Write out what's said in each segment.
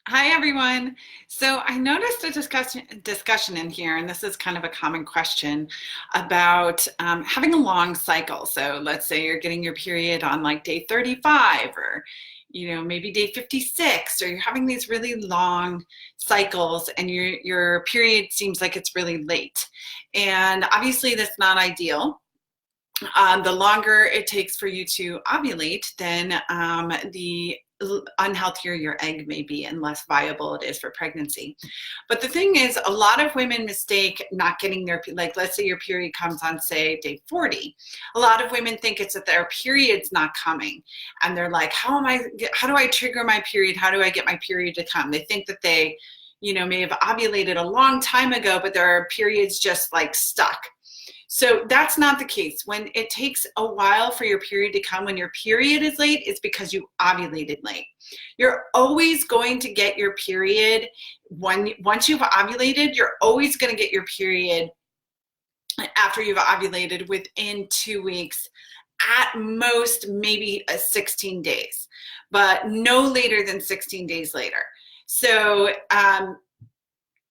Hi, everyone. So I noticed a discussion in here, and this is kind of a common question about having a long cycle. So let's say you're getting your period on like day 35 or maybe day 56, or you're having these really long cycles and your period seems like it's really late. And obviously that's not ideal. The longer it takes for you to ovulate, then the unhealthier your egg may be and less viable it is for pregnancy. But the thing is, a lot of women mistake not getting their, like, let's say your period comes on, say, day 40. A lot of women think it's that their period's not coming. And they're like, how do I trigger my period? How do I get my period to come? They think that they, may have ovulated a long time ago, but their period's just like stuck. So that's not the case. When it takes a while for your period to come, when your period is late, it's because you ovulated late. You're always going to get your period once you've ovulated. You're always going to get your period after you've ovulated within 2 weeks, at most maybe 16 days, but no later than 16 days later. So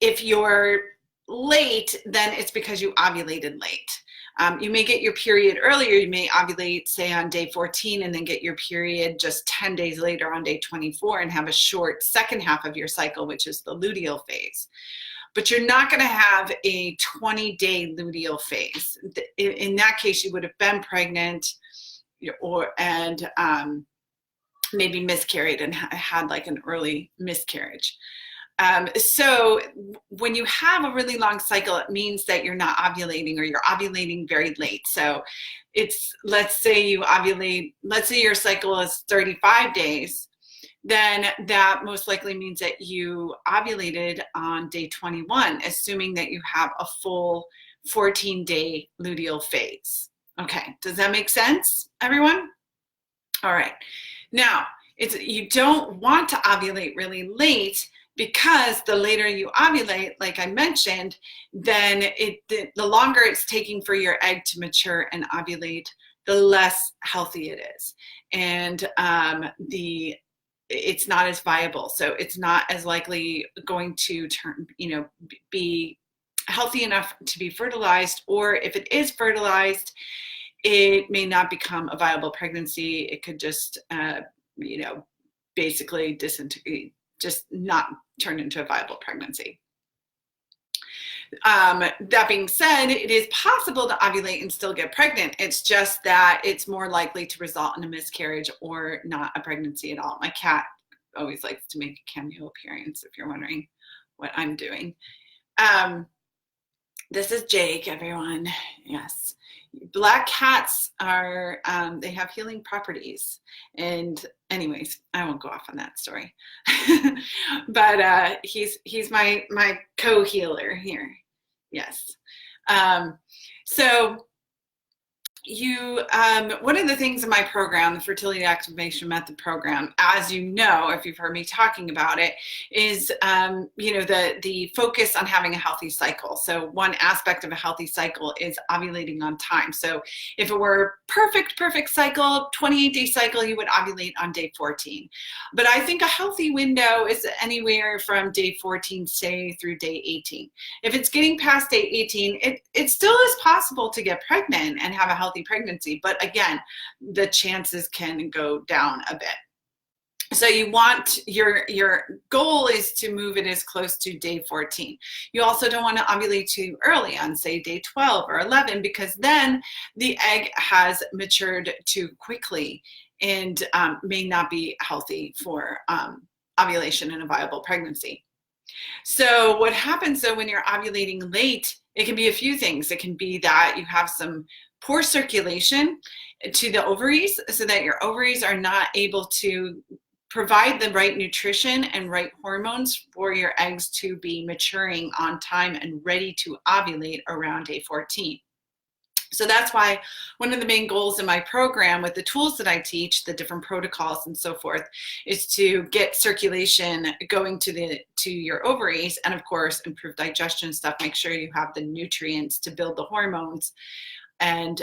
if you're late, then it's because you ovulated late. You may get your period earlier. You may ovulate, say, on day 14 and then get your period just 10 days later on day 24 and have a short second half of your cycle, which is the luteal phase. But you're not going to have a 20-day luteal phase. In that case, you would have been pregnant and maybe miscarried and had like an early miscarriage. So when you have a really long cycle, it means that you're not ovulating, or you're ovulating very late. So let's say you ovulate, let's say your cycle is 35 days, then that most likely means that you ovulated on day 21, assuming that you have a full 14-day luteal phase. Okay, does that make sense, everyone? All right. Now, you don't want to ovulate really late, because the later you ovulate, like I mentioned, then the longer it's taking for your egg to mature and ovulate, the less healthy it is. And it's not as viable. So it's not as likely going to be healthy enough to be fertilized, or if it is fertilized, it may not become a viable pregnancy. It could just, basically disintegrate, just not turn into a viable pregnancy. That being said, it is possible to ovulate and still get pregnant. It's just that it's more likely to result in a miscarriage or not a pregnancy at all. My cat always likes to make a cameo appearance, if you're wondering what I'm doing. This is Jake, everyone. Yes. Black cats are, they have healing properties. And anyways, I won't go off on that story. But he's my co-healer here. Yes. So one of the things in my program, the Fertility Activation Method program, as you know, if you've heard me talking about it, is the focus on having a healthy cycle. So one aspect of a healthy cycle is ovulating on time. So if it were perfect cycle, 28-day cycle, you would ovulate on day 14. But I think a healthy window is anywhere from day 14, say, through day 18. If it's getting past day 18, it still is possible to get pregnant and have a healthy pregnancy, but again, the chances can go down a bit. So you want your goal is to move it as close to day 14. You also don't want to ovulate too early on, say, day 12 or 11, because then the egg has matured too quickly and may not be healthy for ovulation and a viable pregnancy. So what happens though when you're ovulating late, it can be a few things. It can be that you have some poor circulation to the ovaries, so that your ovaries are not able to provide the right nutrition and right hormones for your eggs to be maturing on time and ready to ovulate around day 14. So that's why one of the main goals in my program, with the tools that I teach, the different protocols and so forth, is to get circulation going to your ovaries, and of course improve digestion stuff, make sure you have the nutrients to build the hormones and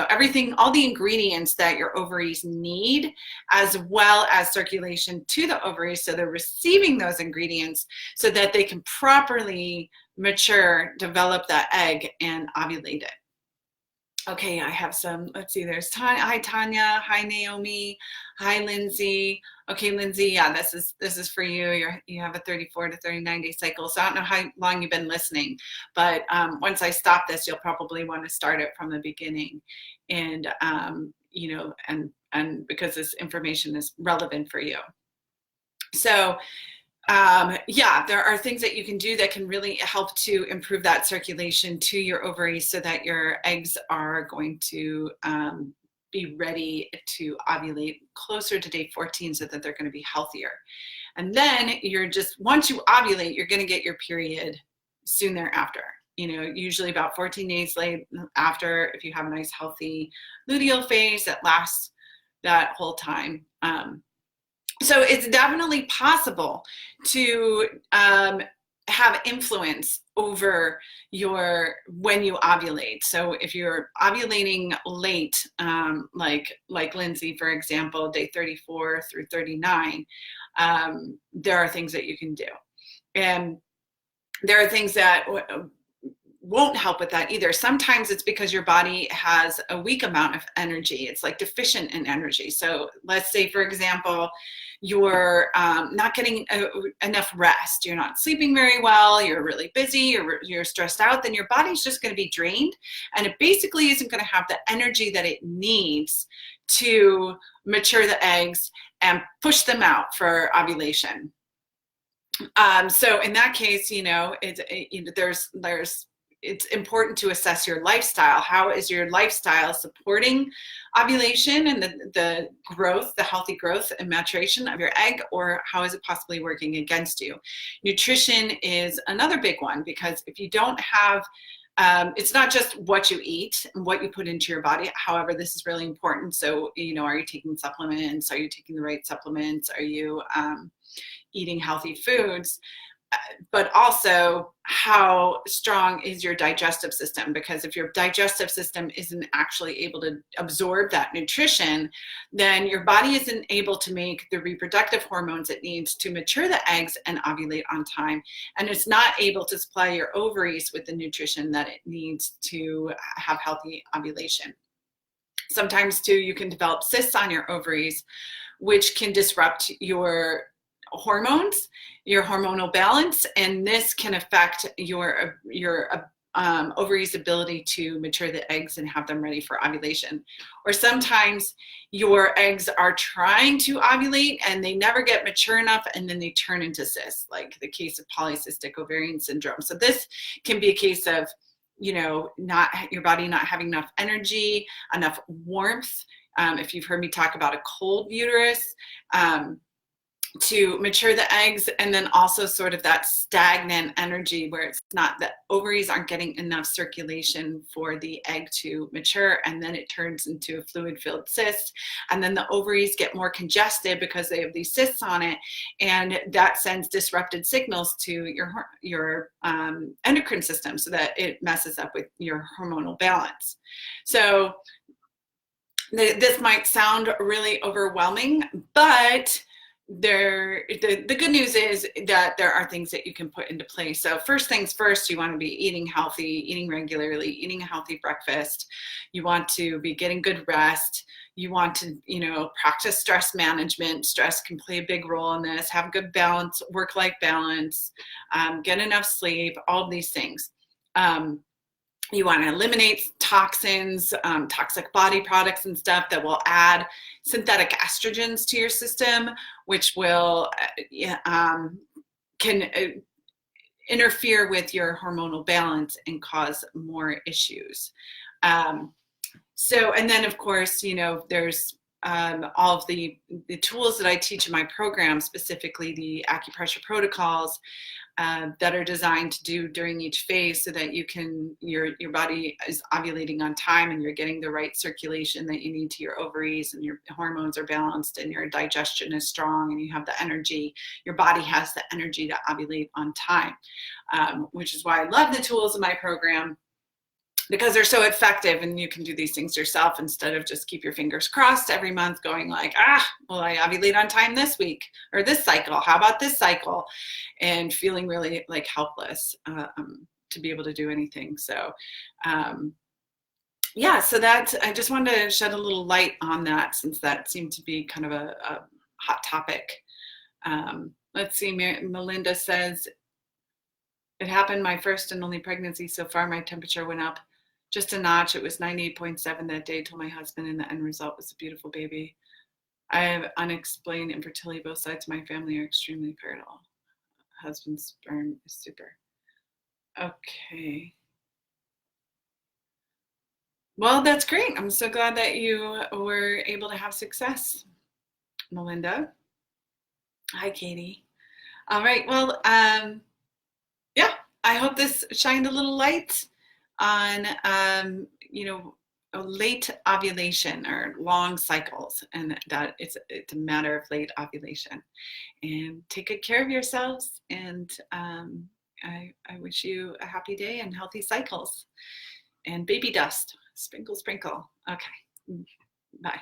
everything, all the ingredients that your ovaries need, as well as circulation to the ovaries, so they're receiving those ingredients so that they can properly mature, develop that egg, and ovulate it. Okay, I have some, let's see, there's Tanya. Hi, Tanya. Hi, Naomi. Hi, Lindsay. Okay, Lindsay, yeah, this is for you. You have a 34 to 39 day cycle. So I don't know how long you've been listening, but once I stop this, you'll probably want to start it from the beginning. And, and because this information is relevant for you. So there are things that you can do that can really help to improve that circulation to your ovaries so that your eggs are going to be ready to ovulate closer to day 14 so that they're going to be healthier. And then once you ovulate, you're going to get your period soon thereafter. Usually about 14 days after, if you have a nice healthy luteal phase that lasts that whole time. So it's definitely possible to have influence over when you ovulate. So if you're ovulating late, like Lindsay, for example, day 34 through 39, there are things that you can do. And there are things that won't help with that either. Sometimes it's because your body has a weak amount of energy. It's like deficient in energy. So let's say, for example, you're not getting enough rest. You're not sleeping very well. You're really busy. You're stressed out. Then your body's just going to be drained, and it basically isn't going to have the energy that it needs to mature the eggs and push them out for ovulation. So in that case, it's important to assess your lifestyle. How is your lifestyle supporting ovulation and the growth, the healthy growth and maturation of your egg, or how is it possibly working against you? Nutrition is another big one, because if you don't have, it's not just what you eat and what you put into your body. However, this is really important. So, are you taking supplements? Are you taking the right supplements? Are you eating healthy foods? But also, how strong is your digestive system? Because if your digestive system isn't actually able to absorb that nutrition, then your body isn't able to make the reproductive hormones it needs to mature the eggs and ovulate on time. And it's not able to supply your ovaries with the nutrition that it needs to have healthy ovulation. Sometimes, too, you can develop cysts on your ovaries, which can disrupt your hormones, your hormonal balance, and this can affect your ovaries' ability to mature the eggs and have them ready for ovulation. Or sometimes your eggs are trying to ovulate and they never get mature enough, and then they turn into cysts, like the case of polycystic ovarian syndrome. So this can be a case of not your body not having enough energy, enough warmth. If you've heard me talk about a cold uterus, to mature the eggs, and then also sort of that stagnant energy where it's not, the ovaries aren't getting enough circulation for the egg to mature, and then it turns into a fluid-filled cyst, and then the ovaries get more congested because they have these cysts on it, and that sends disrupted signals to your endocrine system, so that it messes up with your hormonal balance. So this might sound really overwhelming, but the good news is that there are things that you can put into place. So first things first, you want to be eating healthy, eating regularly, eating a healthy breakfast. You want to be getting good rest. You want to, practice stress management. Stress can play a big role in this. Have good balance, work-life balance, get enough sleep, all of these things. You want to eliminate toxins, toxic body products and stuff that will add synthetic estrogens to your system, which will can interfere with your hormonal balance and cause more issues. And then of course, there's all of the tools that I teach in my program, specifically the Acupressure Protocols, that are designed to do during each phase, so that your body is ovulating on time, and you're getting the right circulation that you need to your ovaries, and your hormones are balanced, and your digestion is strong, and you have the energy. Your body has the energy to ovulate on time, which is why I love the tools in my program. because they're so effective, and you can do these things yourself instead of just keep your fingers crossed every month going like, well, I ovulate on time this week or this cycle. How about this cycle? And feeling really like helpless to be able to do anything. So yeah, so that I just wanted to shed a little light on that, since that seemed to be kind of a hot topic. Let's see, Melinda says, it happened my first and only pregnancy so far. My temperature went up just a notch. It was 98.7 that day. Told my husband, and the end result was a beautiful baby. I have unexplained infertility. Both sides of my family are extremely fertile. Husband's sperm is super. Okay. Well, that's great. I'm so glad that you were able to have success, Melinda. Hi, Katie. All right. Well, yeah, I hope this shined a little light on, late ovulation or long cycles, and that it's a matter of late ovulation. And take good care of yourselves. And I wish you a happy day and healthy cycles. And baby dust, sprinkle, sprinkle. Okay, bye.